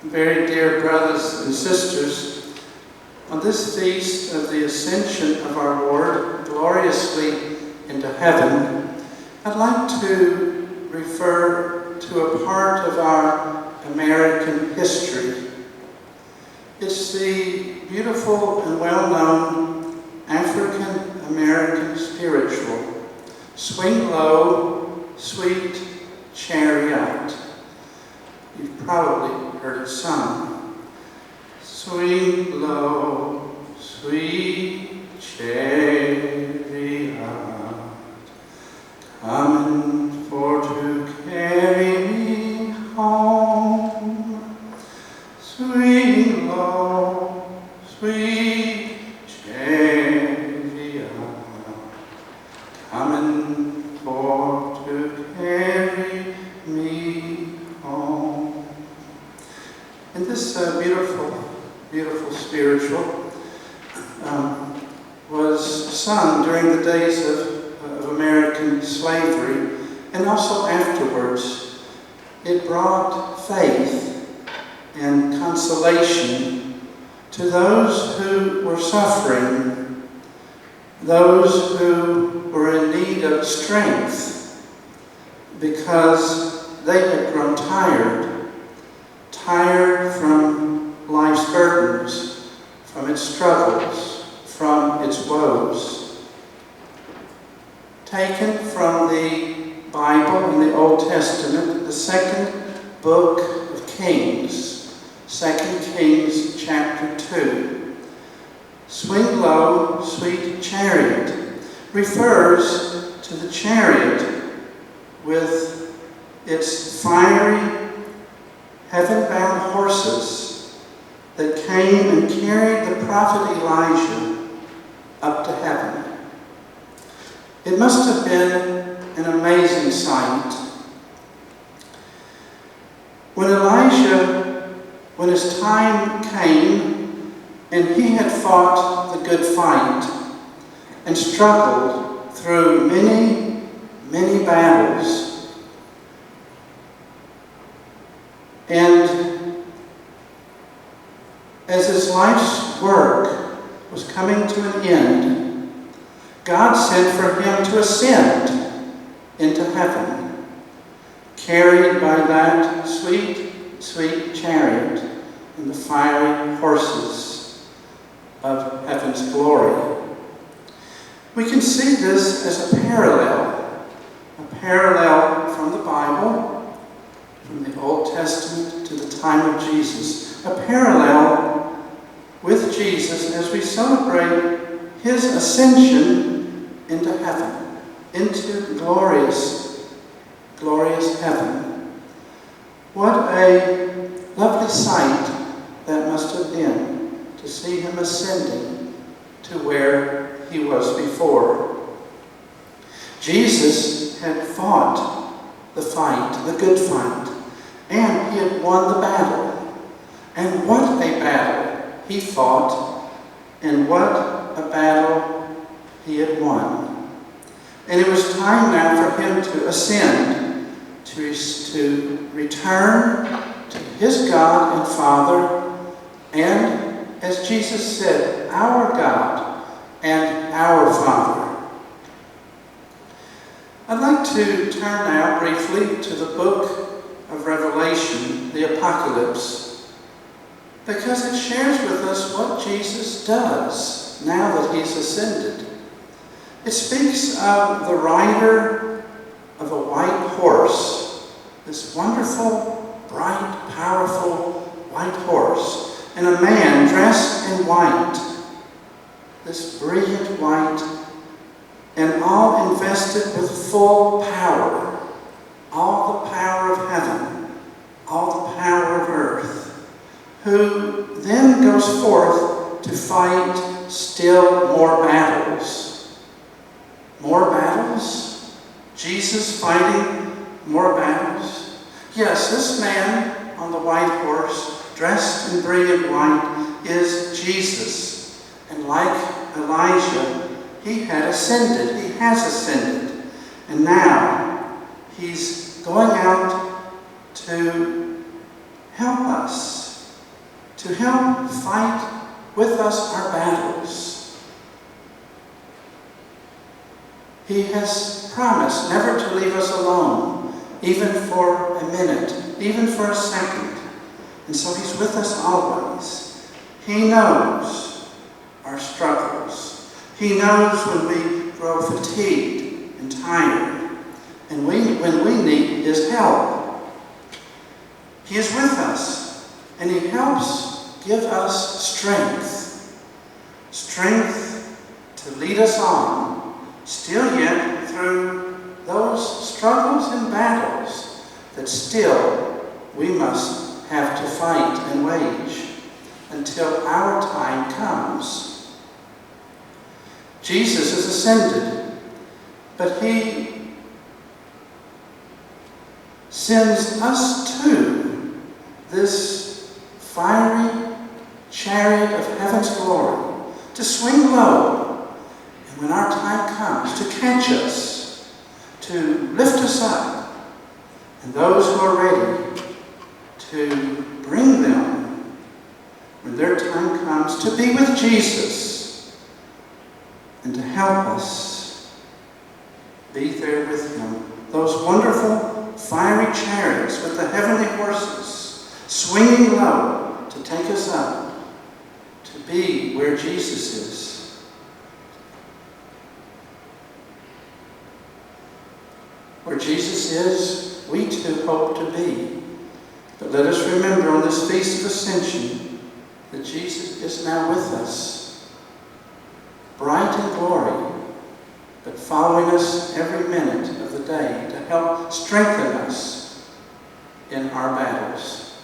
Very dear brothers and sisters, on this feast of the Ascension of our Lord gloriously into heaven, I'd like to refer to a part of our American history. It's the beautiful and well-known African-American spiritual, "Swing Low, Sweet Chariot." You've probably heard it sung. Swing low, sweet chariot, coming for to carry me home. Swing low, sweet chariot, coming for to carry me home. And this beautiful spiritual was sung during the days of American slavery, and also afterwards. It brought faith and consolation to those who were suffering, those who were in need of strength because they had grown tired from life's burdens, from its struggles, from its woes. Taken from the Bible in the Old Testament, the second book of Kings, 2 Kings chapter 2. Swing low, sweet chariot refers to the chariot with its fiery, heaven-bound horses that came and carried the prophet Elijah up to heaven. It must have been an amazing sight. When his time came and he had fought the good fight and struggled through many, many battles, and as his life's work was coming to an end, God sent for him to ascend into heaven, carried by that sweet, sweet chariot and the fiery horses of heaven's glory. We can see this as a parallel from the Bible, from the Old Testament to the time of Jesus, a parallel with Jesus as we celebrate his ascension into heaven, into glorious, glorious heaven. What a lovely sight that must have been to see him ascending to where he was before. Jesus had fought the fight, the good fight, and he had won the battle. And what a battle he fought, and what a battle he had won. And it was time now for him to ascend, to return to his God and Father, and, as Jesus said, our God and our Father. I'd like to turn now briefly to the book of Revelation, the Apocalypse, because it shares with us what Jesus does now that he's ascended. It speaks of the rider of a white horse, this wonderful, bright, powerful white horse, and a man dressed in white, this brilliant white, and all invested with full power, all the power of heaven, all the power of earth, who then goes forth to fight still more battles. More battles? Jesus fighting more battles? Yes, this man on the white horse, dressed in brilliant white, is Jesus. And like Elijah, he had ascended. He has ascended. And now he's going out to help us, to help fight with us our battles. He has promised never to leave us alone, even for a minute, even for a second. And so he's with us always. He knows our struggles. He knows when we grow fatigued and tired, and when we need his help. He is with us, and he helps give us strength. Strength to lead us on, still yet through those struggles and battles that still we must have to fight and wage until our time comes. Jesus is ascended, but he sends us to this fiery chariot of heaven's glory to swing low, and when our time comes, to catch us, to lift us up, and those who are ready to bring them, when their time comes, to be with Jesus and to help us be there with him. Those wonderful fiery chariots with the heavenly horses swinging low to take us up to be where Jesus is. Where Jesus is, we too hope to be. But let us remember on this Feast of Ascension that Jesus is now with us, bright in glory, but following us every minute of the day to help strengthen us in our battles.